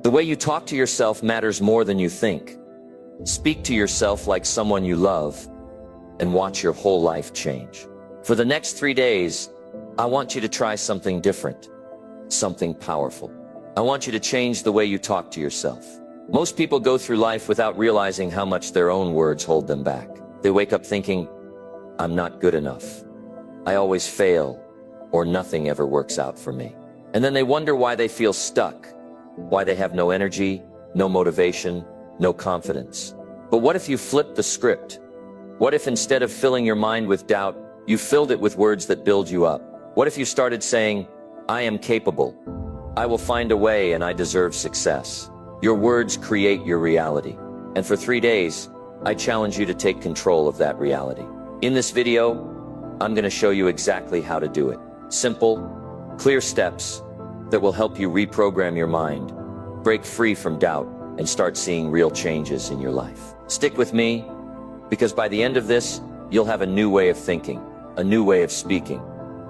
The way you talk to yourself matters more than you think. Speak to yourself like someone you love, and watch your whole life change. For the next 3 days, I want you to try something different, something powerful. I want you to change the way you talk to yourself. Most people go through life without realizing how much their own words hold them back. They wake up thinking, I'm not good enough. I always fail, or nothing ever works out for me. And then they wonder why they feel stuck, why they have no energy, no motivation, no confidence. But what if you flipped the script? What if instead of filling your mind with doubt, you filled it with words that build you up? What if you started saying, I am capable, I will find a way, and I deserve success? Your words create your reality. And for 3 days, I challenge you to take control of that reality. In this video, I'm going to show you exactly how to do it. Simple, clear steps that will help you reprogram your mind, break free from doubt, and start seeing real changes in your life. Stick with me, because by the end of this, you'll have a new way of thinking, a new way of speaking,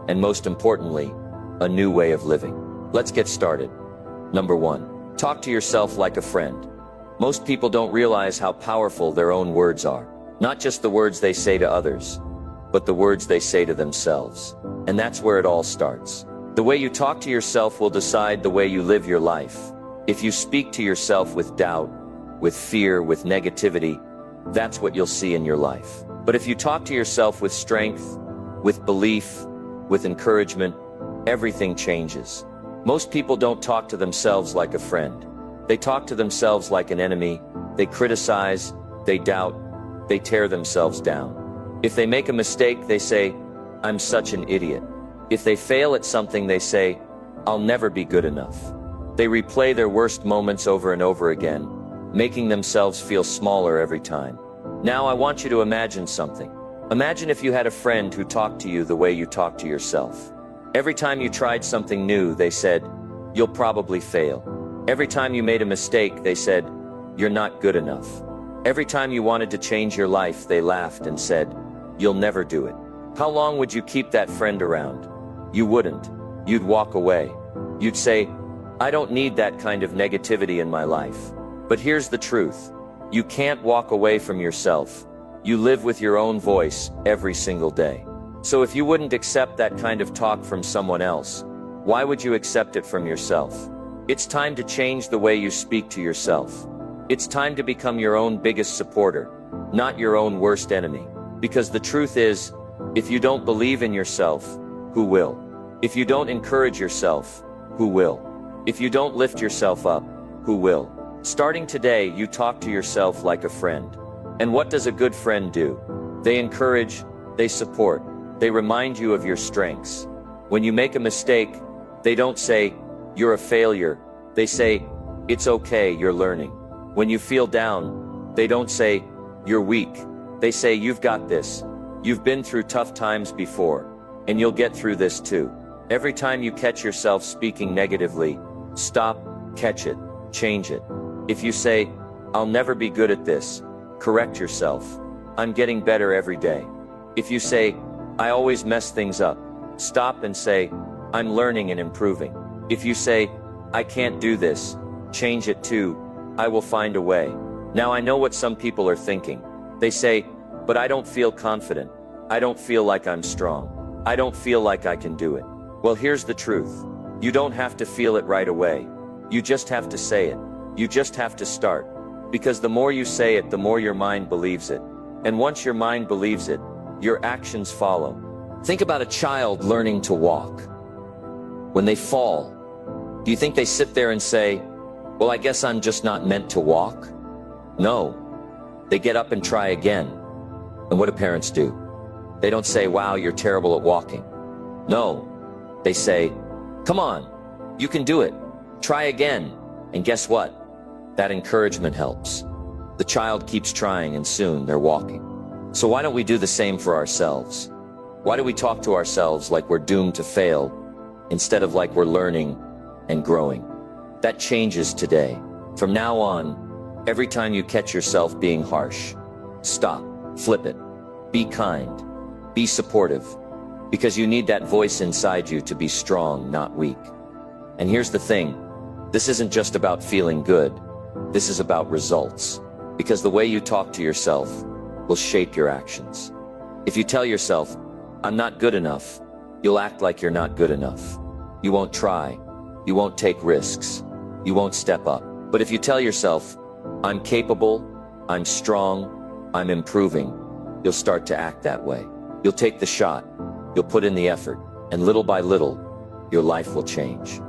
and most importantly, a new way of living. Let's get started. Number 1, talk to yourself like a friend. Most people don't realize how powerful their own words are. Not just the words they say to others, but the words they say to themselves. And that's where it all starts. The way you talk to yourself will decide the way you live your life. If you speak to yourself with doubt, with fear, with negativity, that's what you'll see in your life. But if you talk to yourself with strength, with belief, with encouragement, everything changes. Most people don't talk to themselves like a friend. They talk to themselves like an enemy. They criticize, they doubt, they tear themselves down. If they make a mistake, they say, I'm such an idiot. If they fail at something, they say, I'll never be good enough. They replay their worst moments over and over again, making themselves feel smaller every time. Now I want you to imagine something. Imagine if you had a friend who talked to you the way you talk to yourself. Every time you tried something new, they said, you'll probably fail. Every time you made a mistake, they said, you're not good enough. Every time you wanted to change your life, they laughed and said, you'll never do it. How long would you keep that friend around? You wouldn't. You'd walk away. You'd say, I don't need that kind of negativity in my life. But here's the truth. You can't walk away from yourself. You live with your own voice every single day. So if you wouldn't accept that kind of talk from someone else, why would you accept it from yourself? It's time to change the way you speak to yourself. It's time to become your own biggest supporter, not your own worst enemy. Because the truth is, if you don't believe in yourself, who will? If you don't encourage yourself, who will? If you don't lift yourself up, who will? Starting today, you talk to yourself like a friend. And what does a good friend do? They encourage, they support, they remind you of your strengths. When you make a mistake, they don't say, you're a failure. They say, it's okay, you're learning. When you feel down, they don't say, you're weak. They say, you've got this. You've been through tough times before, and you'll get through this too. Every time you catch yourself speaking negatively, stop, catch it, change it. If you say, I'll never be good at this, correct yourself. I'm getting better every day. If you say, I always mess things up, stop and say, I'm learning and improving. If you say, I can't do this, change it to, I will find a way. Now I know what some people are thinking. They say, but I don't feel confident. I don't feel like I'm strong. I don't feel like I can do it. Well, here's the truth. You don't have to feel it right away. You just have to say it. You just have to start. Because the more you say it, the more your mind believes it. And once your mind believes it, your actions follow. Think about a child learning to walk. When they fall, do you think they sit there and say, well, I guess I'm just not meant to walk? No. They get up and try again. And what do parents do? They don't say, wow, you're terrible at walking. No. They say, come on, you can do it. Try again. And guess what? That encouragement helps. The child keeps trying and soon they're walking. So why don't we do the same for ourselves? Why do we talk to ourselves like we're doomed to fail instead of like we're learning and growing? That changes today. From now on, every time you catch yourself being harsh, stop, flip it, be kind, be supportive, because you need that voice inside you to be strong, not weak. And here's the thing, This isn't just about feeling good. This is about results. Because the way you talk to yourself will shape your actions. If you tell yourself, I'm not good enough, you'll act like you're not good enough. You won't try. You won't take risks. You won't step up. But if you tell yourself, I'm capable, I'm strong, I'm improving, you'll start to act that way. You'll take the shot. You'll put in the effort. And little by little, your life will change.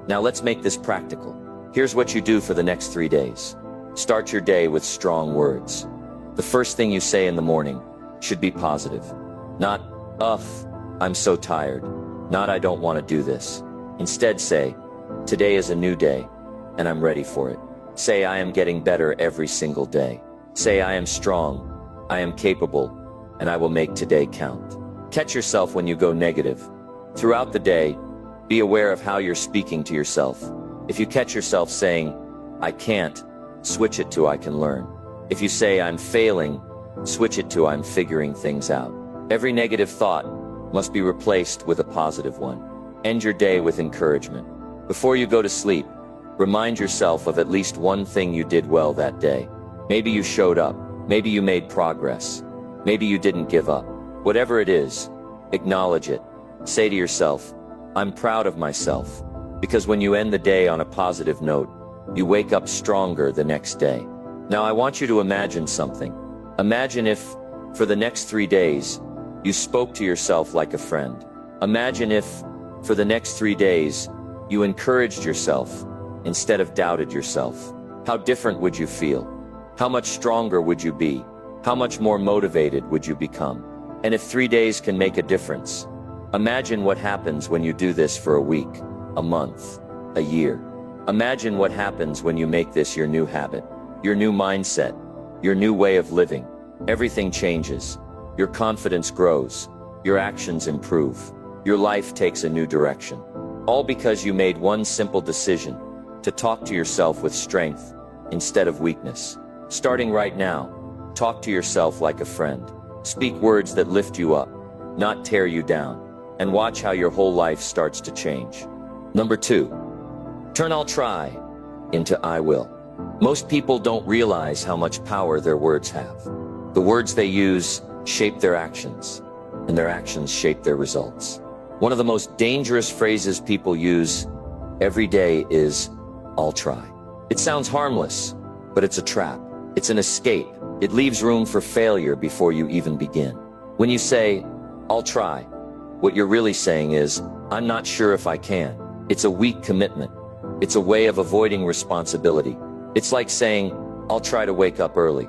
Now let's make this practical. Here's what you do for the next 3 days. Start your day with strong words. The first thing you say in the morning should be positive. Not, ugh, I'm so tired. Not, I don't want to do this. Instead say, today is a new day, and I'm ready for it. Say, I am getting better every single day. Say, I am strong, I am capable, and I will make today count. Catch yourself when you go negative. Throughout the day, be aware of how you're speaking to yourself. If you catch yourself saying, I can't, switch it to I can learn. If you say, I'm failing, switch it to I'm figuring things out. Every negative thought must be replaced with a positive one. End your day with encouragement. Before you go to sleep, remind yourself of at least one thing you did well that day. Maybe you showed up. Maybe you made progress. Maybe you didn't give up. Whatever it is, acknowledge it. Say to yourself, I'm proud of myself. Because when you end the day on a positive note, you wake up stronger the next day. Now I want you to imagine something. Imagine if, for the next 3 days, you spoke to yourself like a friend. Imagine if, for the next 3 days, you encouraged yourself instead of doubted yourself. How different would you feel? How much stronger would you be? How much more motivated would you become? And if 3 days can make a difference, imagine what happens when you do this for a week, a month, a year. Imagine what happens when you make this your new habit, your new mindset, your new way of living. Everything changes. Your confidence grows. Your actions improve. Your life takes a new direction. All because you made one simple decision to talk to yourself with strength instead of weakness. Starting right now, talk to yourself like a friend. Speak words that lift you up, not tear you down, and watch how your whole life starts to change. Number 2, turn I'll try into I will. Most people don't realize how much power their words have. The words they use shape their actions, and their actions shape their results. One of the most dangerous phrases people use every day is, I'll try. It sounds harmless, but it's a trap. It's an escape. It leaves room for failure before you even begin. When you say, I'll try, what you're really saying is, I'm not sure if I can. It's a weak commitment. It's a way of avoiding responsibility. It's like saying, I'll try to wake up early.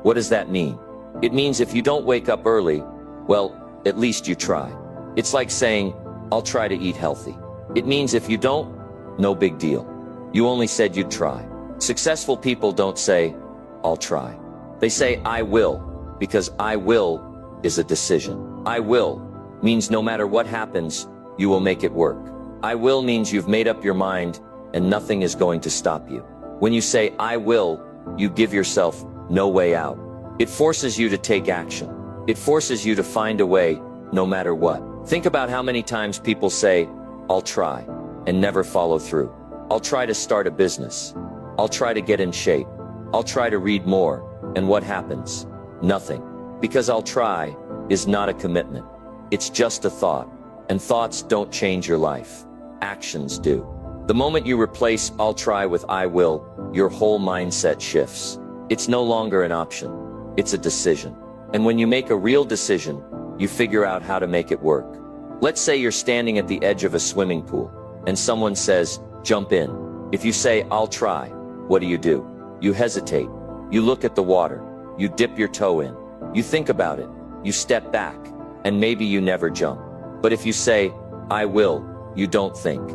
What does that mean? It means if you don't wake up early, well, at least you try. It's like saying, I'll try to eat healthy. It means if you don't, no big deal. You only said you'd try. Successful people don't say, I'll try. They say, I will, because I will is a decision. I will means no matter what happens, you will make it work. I will means you've made up your mind and nothing is going to stop you. When you say, I will, you give yourself no way out. It forces you to take action. It forces you to find a way, no matter what. Think about how many times people say, I'll try, and never follow through. I'll try to start a business. I'll try to get in shape. I'll try to read more. And what happens? Nothing. Because I'll try is not a commitment. It's just a thought. And thoughts don't change your life. Actions do. The moment you replace I'll try with I will, your whole mindset shifts. It's no longer an option. It's a decision. And when you make a real decision, you figure out how to make it work. Let's say you're standing at the edge of a swimming pool, and someone says, jump in. If you say, I'll try, what do? You hesitate. You look at the water. You dip your toe in. You think about it. You step back. And maybe you never jump. But if you say, I will, you don't think.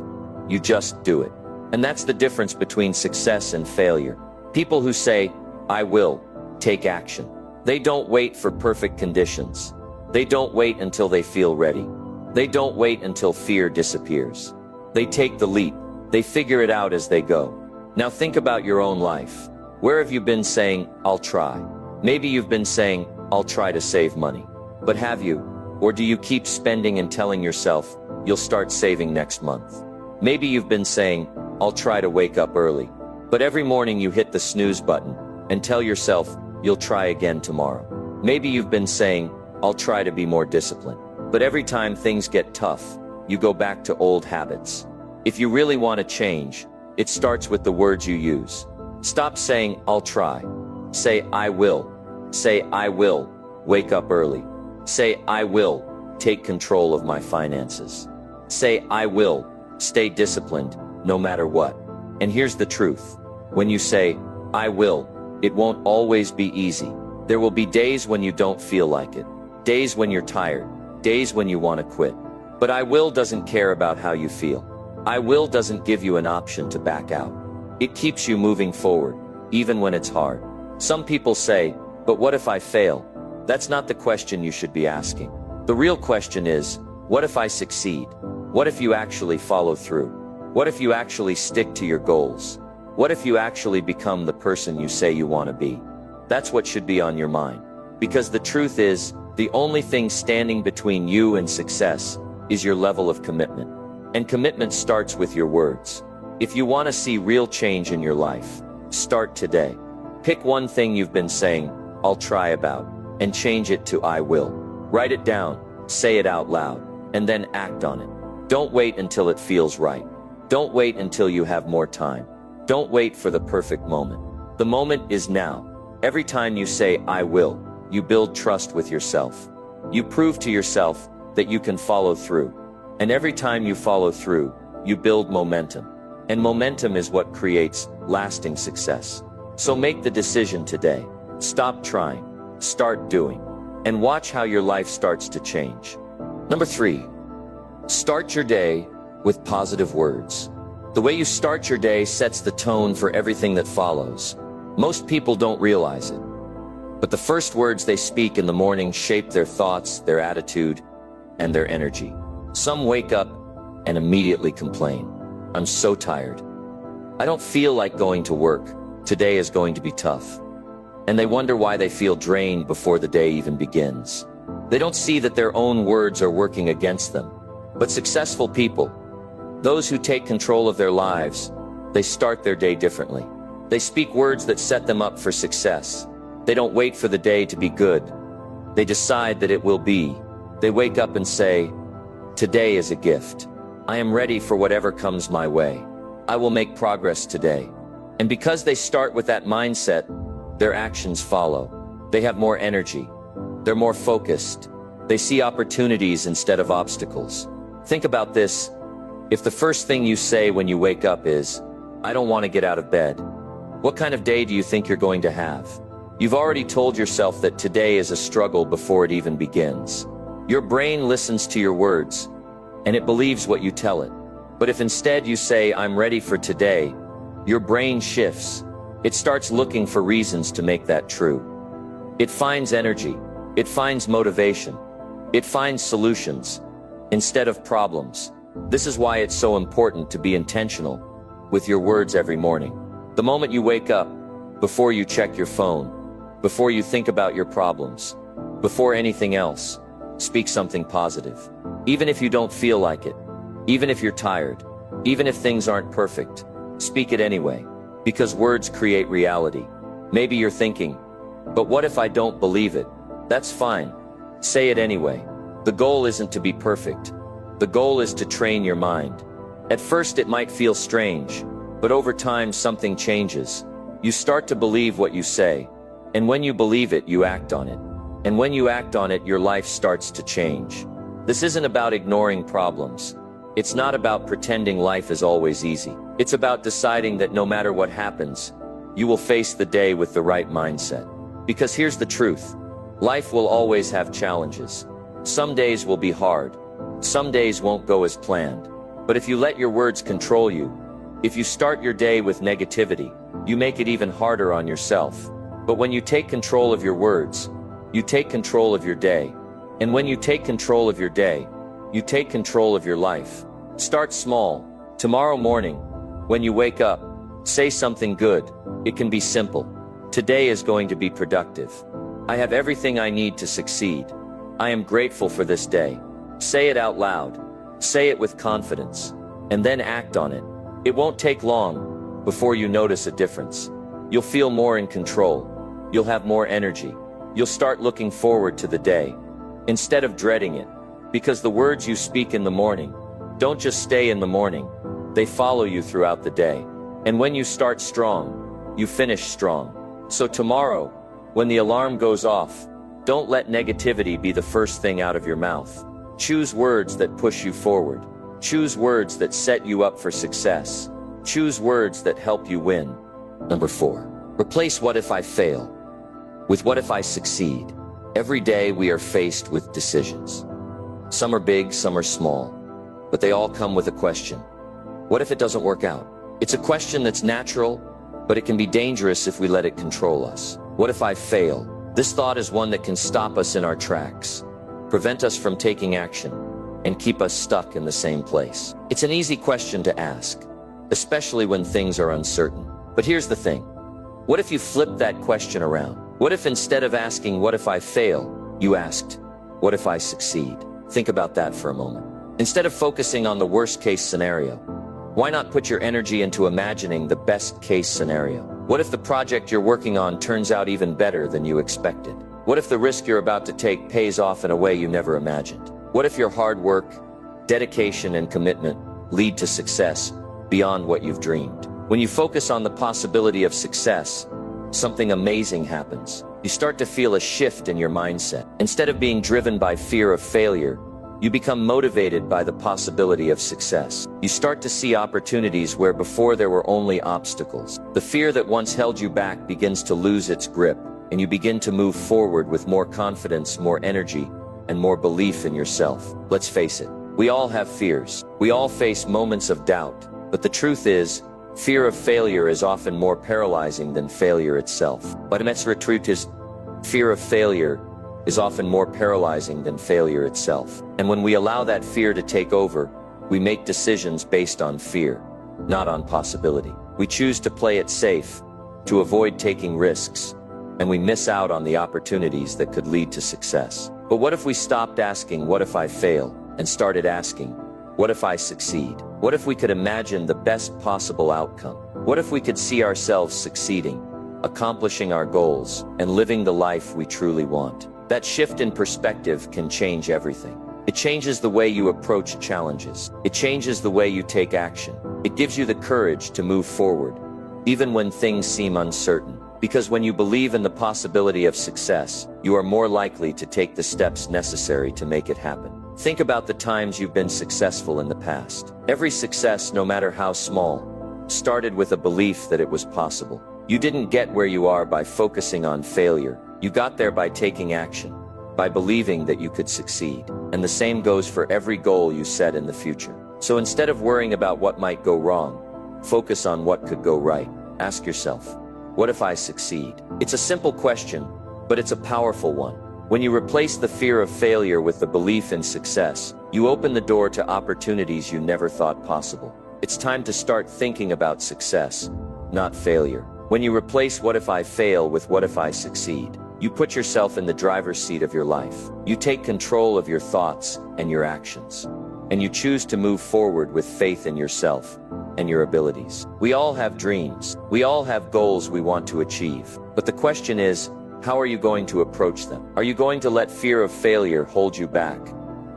You just do it. And that's the difference between success and failure. People who say, I will, take action. They don't wait for perfect conditions. They don't wait until they feel ready. They don't wait until fear disappears. They take the leap. They figure it out as they go. Now think about your own life. Where have you been saying, I'll try? Maybe you've been saying, I'll try to save money. But have you? Or do you keep spending and telling yourself, you'll start saving next month? Maybe you've been saying, I'll try to wake up early. But every morning you hit the snooze button and tell yourself, you'll try again tomorrow. Maybe you've been saying, I'll try to be more disciplined. But every time things get tough, you go back to old habits. If you really want to change, it starts with the words you use. Stop saying, I'll try. Say, I will. Say, I will wake up early. Say, I will take control of my finances. Say, I will stay disciplined no matter what. And here's the truth. When you say, I will, it won't always be easy. There will be days when you don't feel like it. Days when you're tired. Days when you want to quit. But I will doesn't care about how you feel. I will doesn't give you an option to back out. It keeps you moving forward, even when it's hard. Some people say, but what if I fail? That's not the question you should be asking. The real question is, what if I succeed? What if you actually follow through? What if you actually stick to your goals? What if you actually become the person you say you want to be? That's what should be on your mind. Because the truth is, the only thing standing between you and success is your level of commitment. And commitment starts with your words. If you want to see real change in your life, start today. Pick one thing you've been saying, I'll try about, and change it to I will. Write it down, say it out loud, and then act on it. Don't wait until it feels right. Don't wait until you have more time. Don't wait for the perfect moment. The moment is now. Every time you say, I will, you build trust with yourself. You prove to yourself that you can follow through. And every time you follow through, you build momentum. And momentum is what creates lasting success. So make the decision today. Stop trying. Start doing. And watch how your life starts to change. Number 3, start your day with positive words. The way you start your day sets the tone for everything that follows. Most people don't realize it. But the first words they speak in the morning shape their thoughts, their attitude, and their energy. Some wake up and immediately complain. I'm so tired. I don't feel like going to work. Today is going to be tough. And they wonder why they feel drained before the day even begins. They don't see that their own words are working against them. But successful people, those who take control of their lives, they start their day differently. They speak words that set them up for success. They don't wait for the day to be good. They decide that it will be. They wake up and say, today is a gift. I am ready for whatever comes my way. I will make progress today. And because they start with that mindset, their actions follow. They have more energy. They're more focused. They see opportunities instead of obstacles. Think about this. If the first thing you say when you wake up is, I don't want to get out of bed, what kind of day do you think you're going to have? You've already told yourself that today is a struggle before it even begins. Your brain listens to your words, and it believes what you tell it. But if instead you say, I'm ready for today, your brain shifts. It starts looking for reasons to make that true. It finds energy. It finds motivation. It finds solutions instead of problems. This is why it's so important to be intentional with your words every morning. The moment you wake up, before you check your phone, before you think about your problems, before anything else, speak something positive. Even if you don't feel like it, even if you're tired, even if things aren't perfect, speak it anyway, because words create reality. Maybe you're thinking, but what if I don't believe it? That's fine. Say it anyway. The goal isn't to be perfect. The goal is to train your mind. At first it might feel strange, but over time something changes. You start to believe what you say, and when you believe it, you act on it. And when you act on it, your life starts to change. This isn't about ignoring problems. It's not about pretending life is always easy. It's about deciding that no matter what happens, you will face the day with the right mindset. Because here's the truth. Life will always have challenges. Some days will be hard. Some days won't go as planned. But if you let your words control you, if you start your day with negativity, you make it even harder on yourself. But when you take control of your words, you take control of your day. And when you take control of your day, you take control of your life. Start small. Tomorrow morning, when you wake up, say something good. It can be simple. Today is going to be productive. I have everything I need to succeed. I am grateful for this day. Say it out loud. Say it with confidence. And then act on it. It won't take long before you notice a difference. You'll feel more in control. You'll have more energy. You'll start looking forward to the day instead of dreading it, because the words you speak in the morning don't just stay in the morning. They follow you throughout the day. And when you start strong, you finish strong. So tomorrow, when the alarm goes off, don't let negativity be the first thing out of your mouth. Choose words that push you forward. Choose words that set you up for success. Choose words that help you win. Number 4, replace what if I fail with what if I succeed. Every day we are faced with decisions. Some are big, some are small, but they all come with a question. What if it doesn't work out? It's a question that's natural, but it can be dangerous if we let it control us. What if I fail? This thought is one that can stop us in our tracks, prevent us from taking action, and keep us stuck in the same place. It's an easy question to ask, especially when things are uncertain. But here's the thing. What if you flip that question around? What if instead of asking, what if I fail, you asked, what if I succeed? Think about that for a moment. Instead of focusing on the worst case scenario, why not put your energy into imagining the best case scenario? What if the project you're working on turns out even better than you expected? What if the risk you're about to take pays off in a way you never imagined? What if your hard work, dedication, and commitment lead to success beyond what you've dreamed? When you focus on the possibility of success, something amazing happens. You start to feel a shift in your mindset. Instead of being driven by fear of failure, you become motivated by the possibility of success. You start to see opportunities where before there were only obstacles. The fear that once held you back begins to lose its grip, and you begin to move forward with more confidence, more energy, and more belief in yourself. Let's face it, we all have fears. We all face moments of doubt, but the truth is, fear of failure is often more paralyzing than failure itself. But the truth is, fear of failure is often more paralyzing than failure itself. And when we allow that fear to take over, we make decisions based on fear, not on possibility. We choose to play it safe, to avoid taking risks, and we miss out on the opportunities that could lead to success. But what if we stopped asking, what if I fail, and started asking, what if I succeed? What if we could imagine the best possible outcome? What if we could see ourselves succeeding, accomplishing our goals, and living the life we truly want? That shift in perspective can change everything. It changes the way you approach challenges. It changes the way you take action. It gives you the courage to move forward, even when things seem uncertain. Because when you believe in the possibility of success, you are more likely to take the steps necessary to make it happen. Think about the times you've been successful in the past. Every success, no matter how small, started with a belief that it was possible. You didn't get where you are by focusing on failure. You got there by taking action, by believing that you could succeed. And the same goes for every goal you set in the future. So instead of worrying about what might go wrong, focus on what could go right. Ask yourself, what if I succeed? It's a simple question, but it's a powerful one. When you replace the fear of failure with the belief in success, you open the door to opportunities you never thought possible. It's time to start thinking about success, not failure. When you replace what if I fail with what if I succeed, you put yourself in the driver's seat of your life. You take control of your thoughts and your actions, and you choose to move forward with faith in yourself and your abilities. We all have dreams. We all have goals we want to achieve. But the question is, how are you going to approach them? Are you going to let fear of failure hold you back?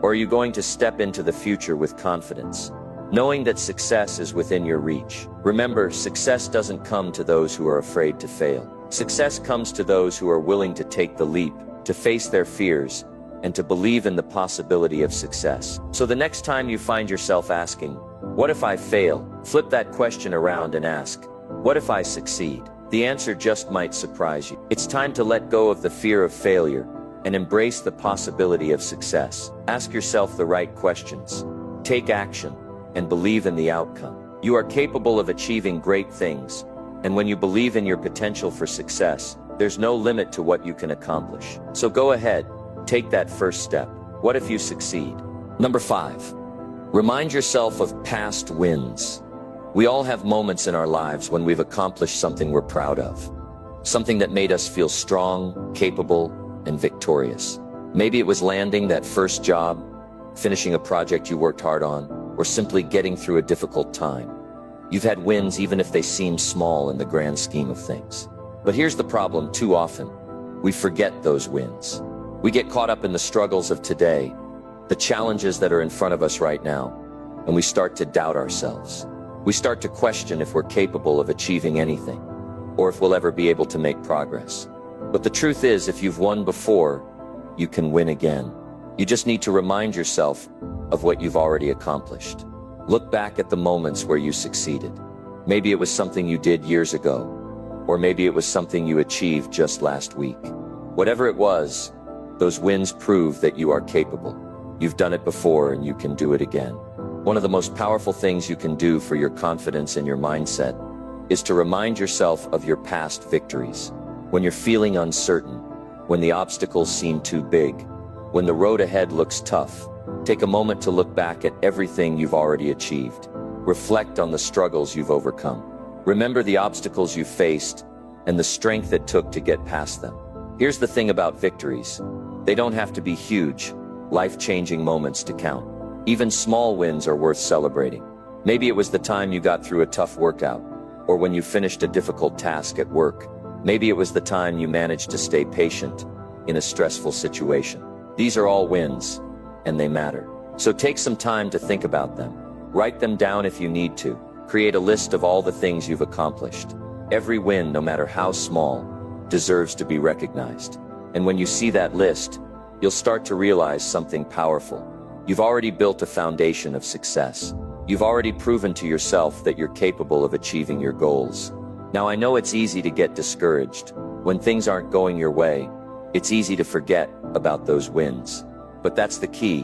Or are you going to step into the future with confidence, knowing that success is within your reach? Remember, success doesn't come to those who are afraid to fail. Success comes to those who are willing to take the leap, to face their fears, and to believe in the possibility of success. So the next time you find yourself asking, what if I fail? Flip that question around and ask, what if I succeed? The answer just might surprise you. It's time to let go of the fear of failure and embrace the possibility of success. Ask yourself the right questions, take action, and believe in the outcome. You are capable of achieving great things, and when you believe in your potential for success, there's no limit to what you can accomplish. So go ahead, take that first step. What if you succeed? Number 5, remind yourself of past wins. We all have moments in our lives when we've accomplished something we're proud of, something that made us feel strong, capable, and victorious. Maybe it was landing that first job, finishing a project you worked hard on, or simply getting through a difficult time. You've had wins even if they seem small in the grand scheme of things. But here's the problem: too often, we forget those wins. We get caught up in the struggles of today, the challenges that are in front of us right now, and we start to doubt ourselves. We start to question if we're capable of achieving anything, or if we'll ever be able to make progress. But the truth is, if you've won before, you can win again. You just need to remind yourself of what you've already accomplished. Look back at the moments where you succeeded. Maybe it was something you did years ago, or maybe it was something you achieved just last week. Whatever it was, those wins prove that you are capable. You've done it before and you can do it again. One of the most powerful things you can do for your confidence and your mindset is to remind yourself of your past victories. When you're feeling uncertain, when the obstacles seem too big, when the road ahead looks tough, take a moment to look back at everything you've already achieved. Reflect on the struggles you've overcome. Remember the obstacles you faced and the strength it took to get past them. Here's the thing about victories: they don't have to be huge, life-changing moments to count. Even small wins are worth celebrating. Maybe it was the time you got through a tough workout, or when you finished a difficult task at work. Maybe it was the time you managed to stay patient in a stressful situation. These are all wins, and they matter. So take some time to think about them. Write them down if you need to. Create a list of all the things you've accomplished. Every win, no matter how small, deserves to be recognized. And when you see that list, you'll start to realize something powerful. You've already built a foundation of success. You've already proven to yourself that you're capable of achieving your goals. Now, I know it's easy to get discouraged. When things aren't going your way, it's easy to forget about those wins. But that's the key.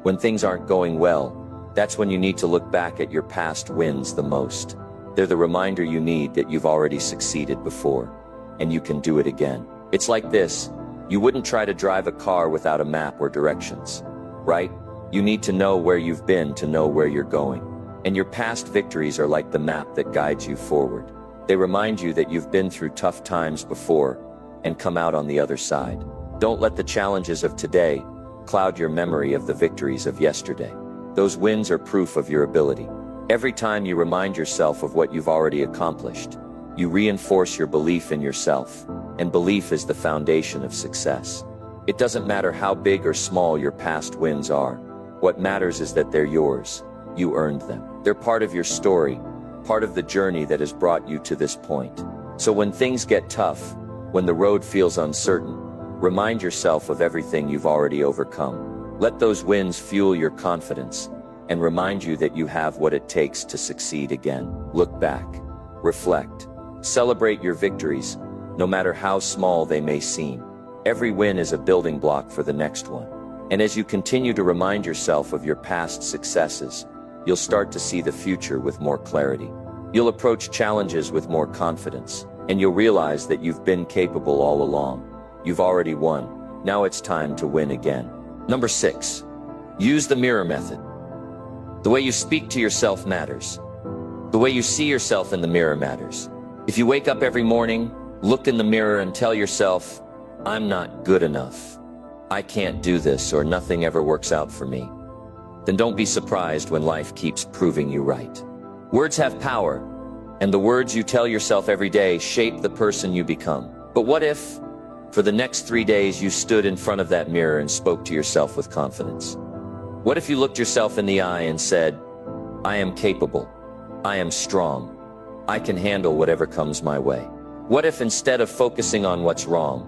When things aren't going well, that's when you need to look back at your past wins the most. They're the reminder you need that you've already succeeded before, and you can do it again. It's like this: you wouldn't try to drive a car without a map or directions, right? You need to know where you've been to know where you're going. And your past victories are like the map that guides you forward. They remind you that you've been through tough times before and come out on the other side. Don't let the challenges of today cloud your memory of the victories of yesterday. Those wins are proof of your ability. Every time you remind yourself of what you've already accomplished, you reinforce your belief in yourself, and belief is the foundation of success. It doesn't matter how big or small your past wins are. What matters is that they're yours. You earned them. They're part of your story, part of the journey that has brought you to this point. So when things get tough, when the road feels uncertain, remind yourself of everything you've already overcome. Let those wins fuel your confidence and remind you that you have what it takes to succeed again. Look back, reflect, celebrate your victories, no matter how small they may seem. Every win is a building block for the next one. And as you continue to remind yourself of your past successes, you'll start to see the future with more clarity. You'll approach challenges with more confidence, and you'll realize that you've been capable all along. You've already won. Now it's time to win again. Number 6, use the mirror method. The way you speak to yourself matters. The way you see yourself in the mirror matters. If you wake up every morning, look in the mirror and tell yourself, "I'm not good enough. I can't do this," or "nothing ever works out for me," then don't be surprised when life keeps proving you right. Words have power, and the words you tell yourself every day shape the person you become. But what if, for the next 3 days, you stood in front of that mirror and spoke to yourself with confidence? What if you looked yourself in the eye and said, "I am capable. I am strong. I can handle whatever comes my way"? What if instead of focusing on what's wrong,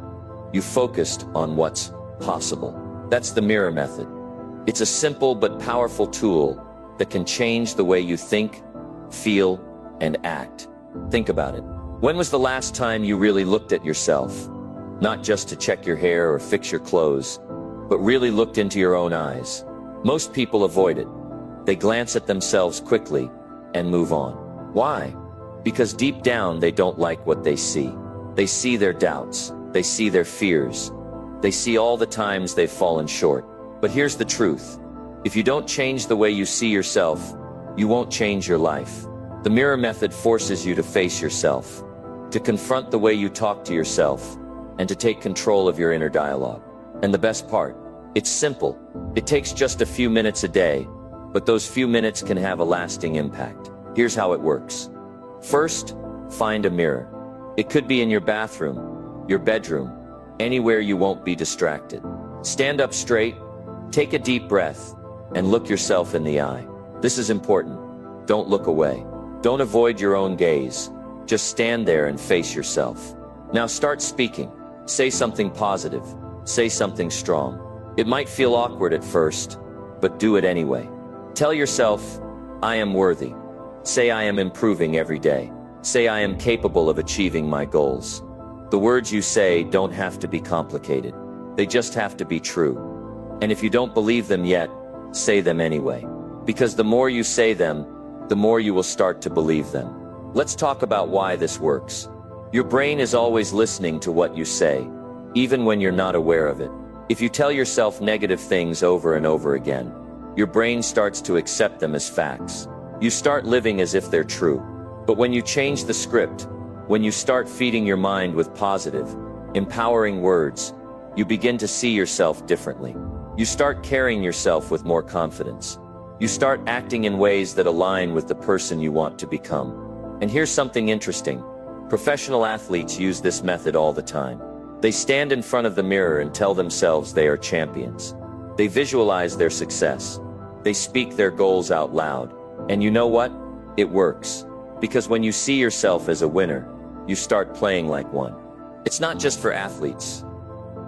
you focused on what's possible? That's the mirror method. It's a simple but powerful tool that can change the way you think, feel, and act. Think about it. When was the last time you really looked at yourself? Not just to check your hair or fix your clothes, but really looked into your own eyes. Most people avoid it. They glance at themselves quickly and move on. Why? Because deep down they don't like what they see. They see their doubts. They see their fears. They see all the times they've fallen short. But here's the truth. If you don't change the way you see yourself, you won't change your life. The mirror method forces you to face yourself, to confront the way you talk to yourself, and to take control of your inner dialogue. And the best part, it's simple. It takes just a few minutes a day, but those few minutes can have a lasting impact. Here's how it works. First, find a mirror. It could be in your bathroom, your bedroom, anywhere you won't be distracted. Stand up straight, take a deep breath, and look yourself in the eye. This is important. Don't look away. Don't avoid your own gaze. Just stand there and face yourself. Now start speaking. Say something positive. Say something strong. It might feel awkward at first, but do it anyway. Tell yourself, I am worthy. Say I am improving every day. Say I am capable of achieving my goals. The words you say don't have to be complicated. They just have to be true. And if you don't believe them yet, say them anyway. Because the more you say them, the more you will start to believe them. Let's talk about why this works. Your brain is always listening to what you say, even when you're not aware of it. If you tell yourself negative things over and over again, your brain starts to accept them as facts. You start living as if they're true. But when you change the script, when you start feeding your mind with positive, empowering words, you begin to see yourself differently. You start carrying yourself with more confidence. You start acting in ways that align with the person you want to become. And here's something interesting. Professional athletes use this method all the time. They stand in front of the mirror and tell themselves they are champions. They visualize their success. They speak their goals out loud. And you know what? It works. Because when you see yourself as a winner, you start playing like one. It's not just for athletes.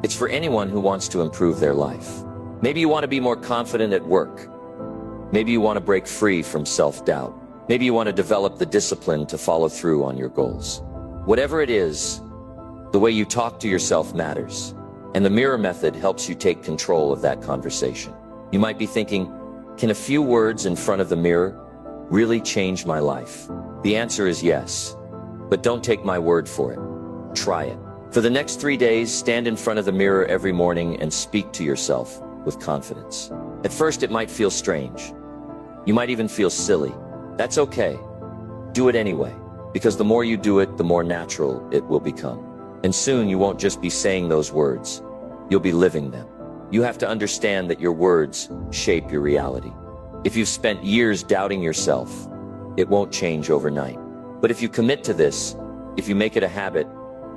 It's for anyone who wants to improve their life. Maybe you want to be more confident at work. Maybe you want to break free from self-doubt. Maybe you want to develop the discipline to follow through on your goals. Whatever it is, the way you talk to yourself matters. And the mirror method helps you take control of that conversation. You might be thinking, can a few words in front of the mirror really change my life? The answer is yes. But don't take my word for it. Try it. For the next 3 days, stand in front of the mirror every morning and speak to yourself with confidence. At first, it might feel strange. You might even feel silly. That's okay. Do it anyway, because the more you do it, the more natural it will become. And soon you won't just be saying those words. You'll be living them. You have to understand that your words shape your reality. If you've spent years doubting yourself, it won't change overnight. But if you commit to this, if you make it a habit,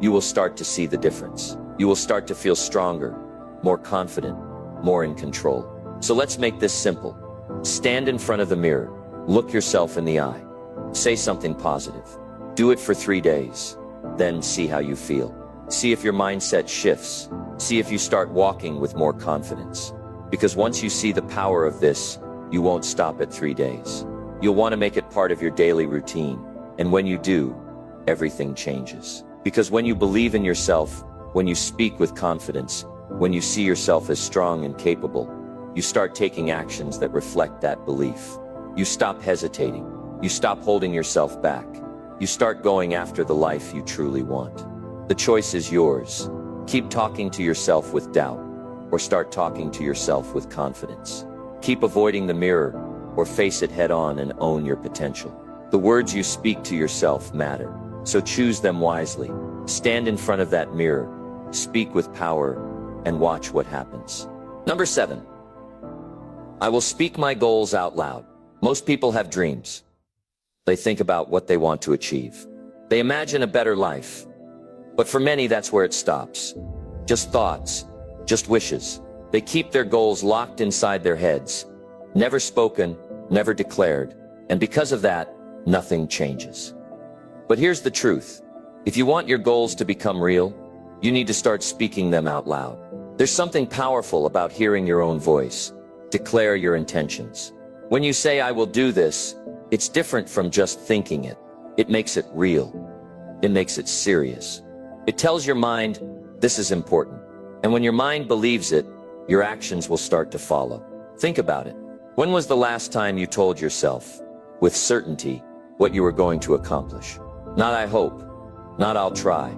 you will start to see the difference. You will start to feel stronger, more confident, more in control. So let's make this simple. Stand in front of the mirror. Look yourself in the eye. Say something positive. Do it for 3 days. Then see how you feel. See if your mindset shifts. See if you start walking with more confidence. Because once you see the power of this, you won't stop at 3 days. You'll want to make it part of your daily routine. And when you do, everything changes. Because when you believe in yourself, when you speak with confidence, when you see yourself as strong and capable, you start taking actions that reflect that belief. You stop hesitating. You stop holding yourself back. You start going after the life you truly want. The choice is yours. Keep talking to yourself with doubt, or start talking to yourself with confidence. Keep avoiding the mirror, or face it head on and own your potential. The words you speak to yourself matter, so choose them wisely. Stand in front of that mirror, speak with power, and watch what happens. Number 7. I will speak my goals out loud. Most people have dreams. They think about what they want to achieve. They imagine a better life. But for many, that's where it stops. Just thoughts, just wishes. They keep their goals locked inside their heads, never spoken, never declared. And because of that, nothing changes. But here's the truth. If you want your goals to become real, you need to start speaking them out loud. There's something powerful about hearing your own voice. Declare your intentions. When you say, I will do this, it's different from just thinking it. It makes it real. It makes it serious. It tells your mind, this is important. And when your mind believes it, your actions will start to follow. Think about it. When was the last time you told yourself, with certainty, what you were going to accomplish? Not I hope, not I'll try,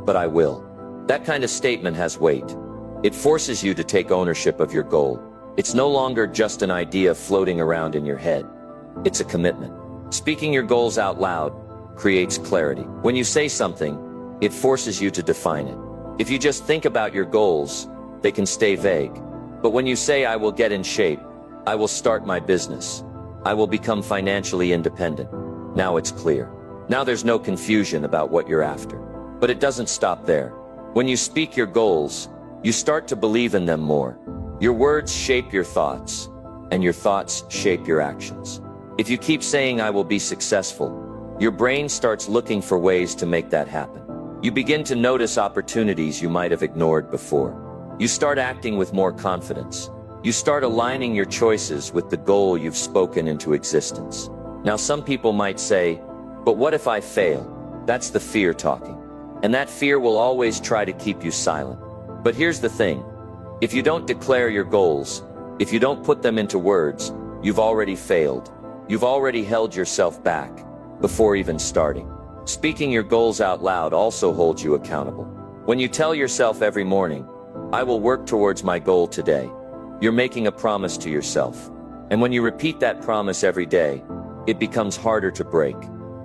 but I will. That kind of statement has weight. It forces you to take ownership of your goal. It's no longer just an idea floating around in your head. It's a commitment. Speaking your goals out loud creates clarity. When you say something, it forces you to define it. If you just think about your goals, they can stay vague. But when you say, I will get in shape, I will start my business, I will become financially independent, Now it's clear. Now there's no confusion about what you're after. But it doesn't stop there. When you speak your goals, you start to believe in them more. Your words shape your thoughts, and your thoughts shape your actions. If you keep saying, "I will be successful," your brain starts looking for ways to make that happen. You begin to notice opportunities you might have ignored before. You start acting with more confidence. You start aligning your choices with the goal you've spoken into existence. Now some people might say, "But what if I fail?" That's the fear talking. And that fear will always try to keep you silent. But here's the thing. If you don't declare your goals, if you don't put them into words, you've already failed. You've already held yourself back before even starting. Speaking your goals out loud also holds you accountable. When you tell yourself every morning, "I will work towards my goal today," you're making a promise to yourself. And when you repeat that promise every day, it becomes harder to break.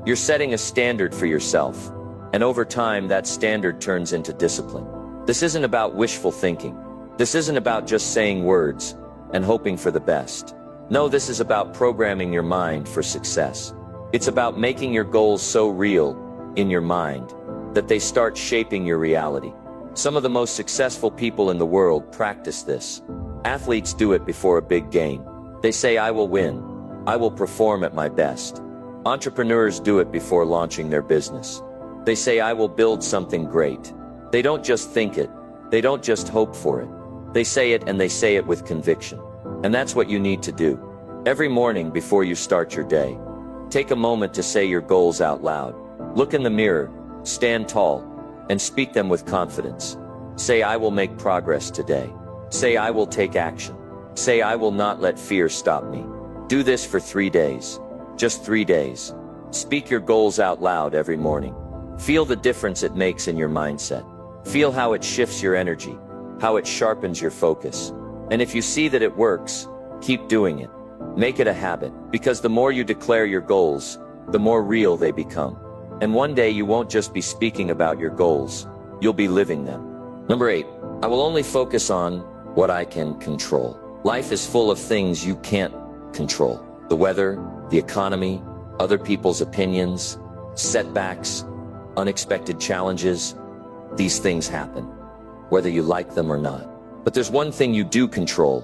You're setting a standard for yourself. And over time, that standard turns into discipline. This isn't about wishful thinking. This isn't about just saying words and hoping for the best. No, this is about programming your mind for success. It's about making your goals so real in your mind that they start shaping your reality. Some of the most successful people in the world practice this. Athletes do it before a big game. They say, "I will win. I will perform at my best." Entrepreneurs do it before launching their business. They say, "I will build something great." They don't just think it. They don't just hope for it. They say it, and they say it with conviction. And that's what you need to do. Every morning before you start your day, take a moment to say your goals out loud. Look in the mirror, stand tall, and speak them with confidence. Say, "I will make progress today." Say, "I will take action." Say, "I will not let fear stop me." Do this for 3 days. Just 3 days. Speak your goals out loud every morning. Feel the difference it makes in your mindset. Feel how it shifts your energy, how it sharpens your focus. And if you see that it works, keep doing it. Make it a habit, because the more you declare your goals, the more real they become. And one day you won't just be speaking about your goals, you'll be living them. Number 8, I will only focus on what I can control. Life is full of things you can't control. The weather, the economy, other people's opinions, setbacks, unexpected challenges. These things happen, whether you like them or not. But there's one thing you do control,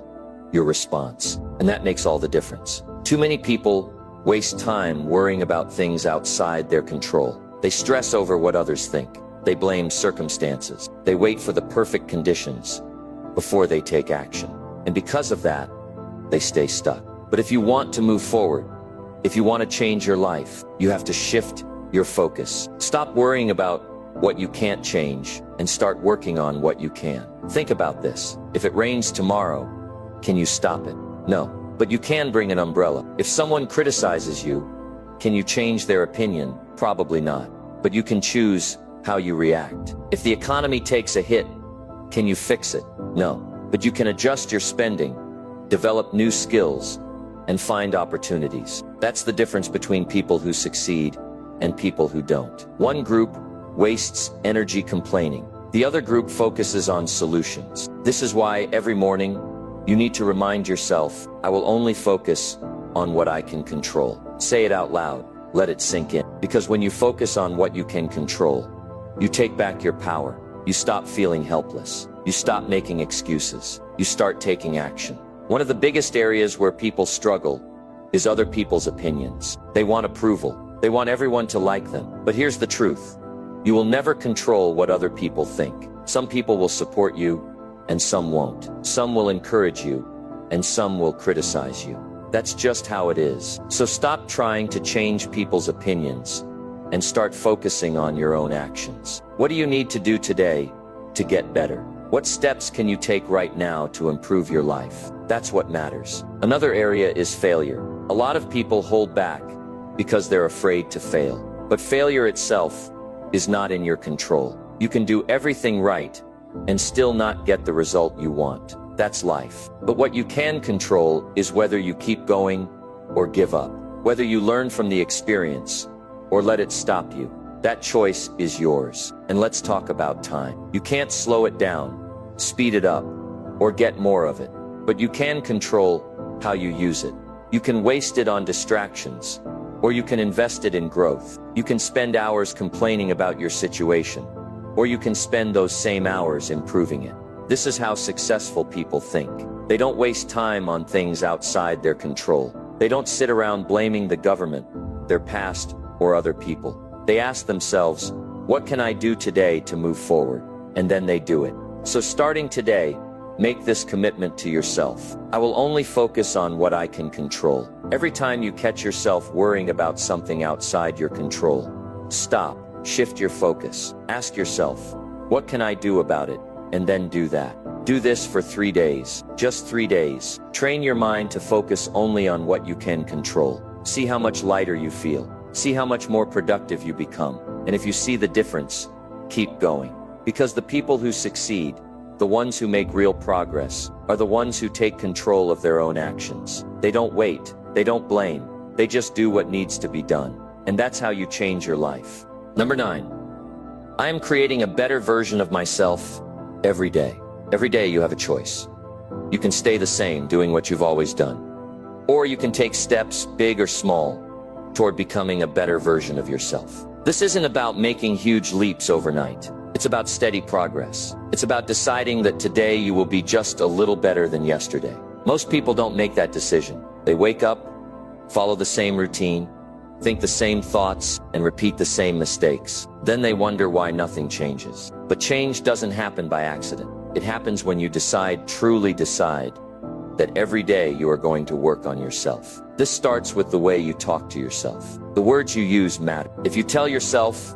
your response. And that makes all the difference. Too many people waste time worrying about things outside their control. They stress over what others think. They blame circumstances. They wait for the perfect conditions before they take action. And because of that, they stay stuck. But if you want to move forward, if you want to change your life, you have to shift your focus. Stop worrying about what you can't change and start working on what you can. Think about this. If it rains tomorrow, can you stop it? No, but you can bring an umbrella. If someone criticizes you, can you change their opinion? Probably not. But you can choose how you react. If the economy takes a hit, can you fix it? No, but you can adjust your spending, develop new skills, and find opportunities. That's the difference between people who succeed and people who don't. One group wastes energy complaining. The other group focuses on solutions. This is why every morning you need to remind yourself, "I will only focus on what I can control." Say it out loud. Let it sink in. Because when you focus on what you can control, you take back your power. You stop feeling helpless. You stop making excuses. You start taking action. One of the biggest areas where people struggle is other people's opinions. They want approval. They want everyone to like them. But here's the truth. You will never control what other people think. Some people will support you, and some won't. Some will encourage you, and some will criticize you. That's just how it is. So stop trying to change people's opinions and start focusing on your own actions. What do you need to do today to get better? What steps can you take right now to improve your life? That's what matters. Another area is failure. A lot of people hold back because they're afraid to fail. But failure itself is not in your control. You can do everything right and still not get the result you want. That's life. But what you can control is whether you keep going or give up. Whether you learn from the experience or let it stop you. That choice is yours. And let's talk about time. You can't slow it down, speed it up, or get more of it. But you can control how you use it. You can waste it on distractions, or you can invest it in growth. You can spend hours complaining about your situation, or you can spend those same hours improving it. This is how successful people think. They don't waste time on things outside their control. They don't sit around blaming the government, their past, or other people. They ask themselves, what can I do today to move forward? And then they do it. So starting today, make this commitment to yourself. I will only focus on what I can control. Every time you catch yourself worrying about something outside your control, stop, shift your focus. Ask yourself, what can I do about it? And then do that. Do this for 3 days, just 3 days. Train your mind to focus only on what you can control. See how much lighter you feel. See how much more productive you become. And if you see the difference, keep going. Because the people who succeed, the ones who make real progress, are the ones who take control of their own actions. They don't wait, they don't blame, they just do what needs to be done. And that's how you change your life. Number 9. I am creating a better version of myself every day. Every day you have a choice. You can stay the same, doing what you've always done. Or you can take steps, big or small, toward becoming a better version of yourself. This isn't about making huge leaps overnight. It's about steady progress. It's about deciding that today you will be just a little better than yesterday. Most people don't make that decision. They wake up, follow the same routine, think the same thoughts, and repeat the same mistakes. Then they wonder why nothing changes. But change doesn't happen by accident. It happens when you truly decide, that every day you are going to work on yourself. This starts with the way you talk to yourself. The words you use matter. If you tell yourself,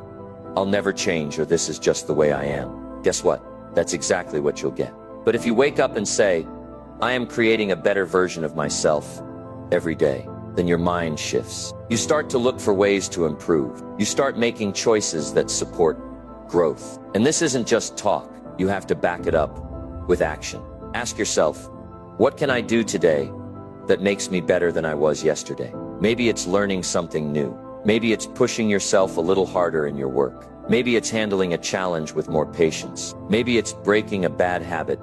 I'll never change, or this is just the way I am, guess what? That's exactly what you'll get. But if you wake up and say, I am creating a better version of myself every day, then your mind shifts. You start to look for ways to improve. You start making choices that support growth. And this isn't just talk. You have to back it up with action. Ask yourself, what can I do today that makes me better than I was yesterday? Maybe it's learning something new. Maybe it's pushing yourself a little harder in your work. Maybe it's handling a challenge with more patience. Maybe it's breaking a bad habit,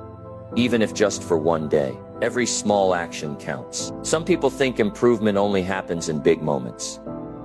even if just for one day. Every small action counts. Some people think improvement only happens in big moments.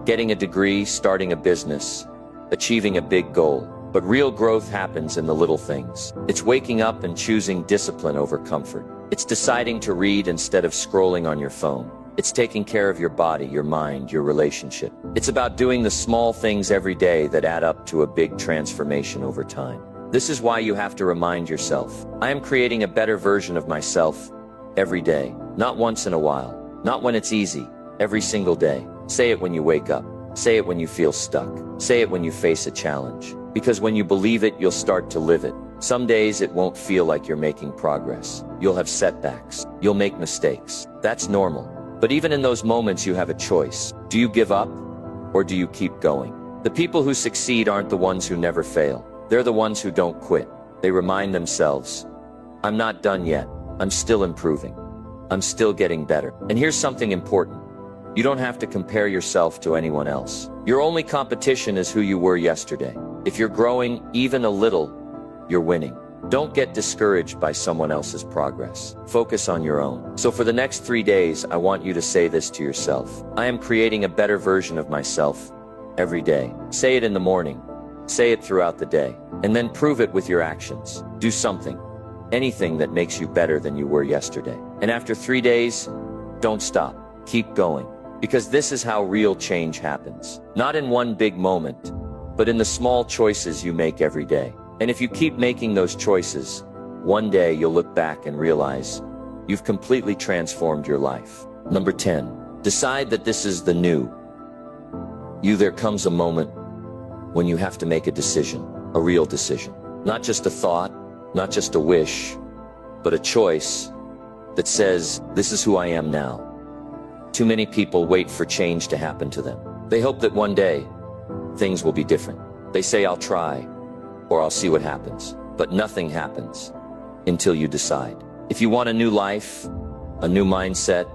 Getting a degree, starting a business, achieving a big goal. But real growth happens in the little things. It's waking up and choosing discipline over comfort. It's deciding to read instead of scrolling on your phone. It's taking care of your body, your mind, your relationship. It's about doing the small things every day that add up to a big transformation over time. This is why you have to remind yourself, I am creating a better version of myself every day. Not once in a while. Not when it's easy. Every single day. Say it when you wake up. Say it when you feel stuck. Say it when you face a challenge. Because when you believe it, you'll start to live it. Some days it won't feel like you're making progress. You'll have setbacks. You'll make mistakes. That's normal. But even in those moments, you have a choice. Do you give up, or do you keep going? The people who succeed aren't the ones who never fail. They're the ones who don't quit. They remind themselves, I'm not done yet. I'm still improving. I'm still getting better. And here's something important. You don't have to compare yourself to anyone else. Your only competition is who you were yesterday. If you're growing even a little, you're winning. Don't get discouraged by someone else's progress. Focus on your own. So for the next 3 days, I want you to say this to yourself. I am creating a better version of myself every day. Say it in the morning. Say it throughout the day. And then prove it with your actions. Do something. Anything that makes you better than you were yesterday. And after 3 days, don't stop. Keep going. Because this is how real change happens. Not in one big moment, but in the small choices you make every day. And if you keep making those choices, one day you'll look back and realize you've completely transformed your life. Number 10, decide that this is the new you. There comes a moment when you have to make a decision, a real decision. Not just a thought, not just a wish, but a choice that says, this is who I am now. Too many people wait for change to happen to them. They hope that one day things will be different. They say, I'll try, or I'll see what happens. But nothing happens until you decide. If you want a new life, a new mindset,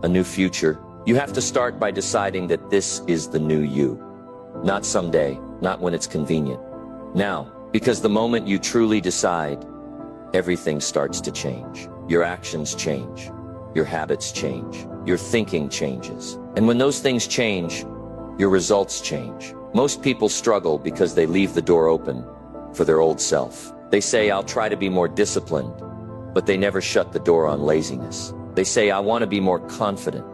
a new future, you have to start by deciding that this is the new you. Not someday, not when it's convenient. Now, because the moment you truly decide, everything starts to change. Your actions change. Your habits change. Your thinking changes. And when those things change, your results change. Most people struggle because they leave the door open for their old self. They say, I'll try to be more disciplined, but they never shut the door on laziness. They say, I want to be more confident,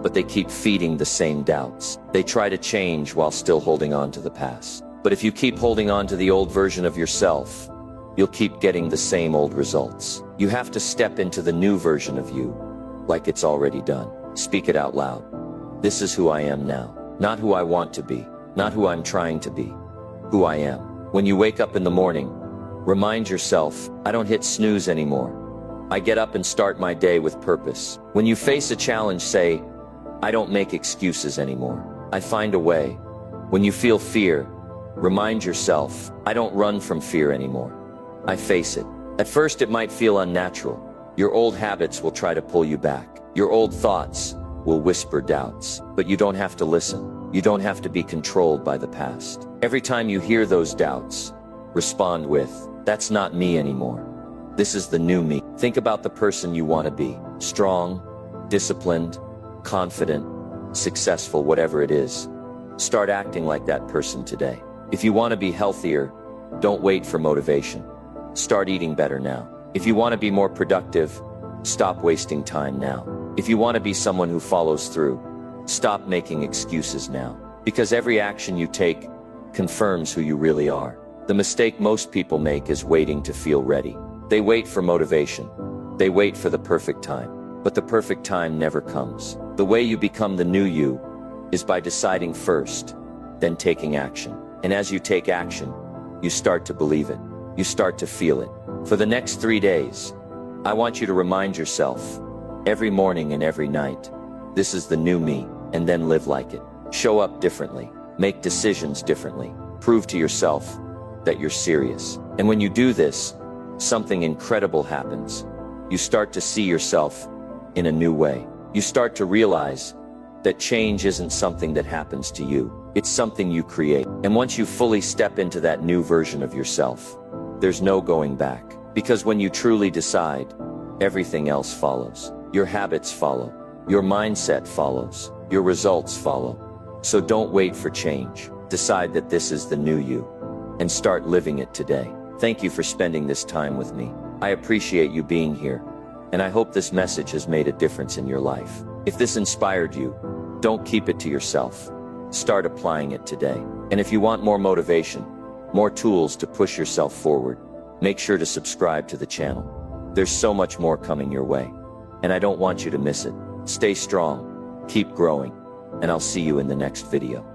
but they keep feeding the same doubts. They try to change while still holding on to the past. But if you keep holding on to the old version of yourself, you'll keep getting the same old results. You have to step into the new version of you, like it's already done. Speak it out loud. This is who I am now. Not who I want to be, not who I'm trying to be, who I am. When you wake up in the morning, remind yourself, I don't hit snooze anymore. I get up and start my day with purpose. When you face a challenge, say, I don't make excuses anymore. I find a way. When you feel fear, remind yourself, I don't run from fear anymore. I face it. At first it might feel unnatural. Your old habits will try to pull you back. Your old thoughts will whisper doubts. But you don't have to listen. You don't have to be controlled by the past. Every time you hear those doubts, respond with, that's not me anymore. This is the new me. Think about the person you want to be. Strong, disciplined, confident, successful, whatever it is. Start acting like that person today. If you want to be healthier, don't wait for motivation. Start eating better now. If you want to be more productive, stop wasting time now. If you want to be someone who follows through, stop making excuses now. Because every action you take confirms who you really are. The mistake most people make is waiting to feel ready. They wait for motivation. They wait for the perfect time. But the perfect time never comes. The way you become the new you is by deciding first, then taking action. And as you take action, you start to believe it. You start to feel it. For the next 3 days, I want you to remind yourself, every morning and every night, this is the new me, and then live like it. Show up differently. Make decisions differently. Prove to yourself that you're serious. And when you do this, something incredible happens. You start to see yourself in a new way. You start to realize that change isn't something that happens to you. It's something you create. And once you fully step into that new version of yourself, there's no going back. Because when you truly decide, everything else follows. Your habits follow. Your mindset follows. Your results follow. So don't wait for change. Decide that this is the new you, and start living it today. Thank you for spending this time with me. I appreciate you being here, and I hope this message has made a difference in your life. If this inspired you, don't keep it to yourself. Start applying it today. And if you want more motivation, more tools to push yourself forward, make sure to subscribe to the channel. There's so much more coming your way, and I don't want you to miss it. Stay strong, keep growing, and I'll see you in the next video.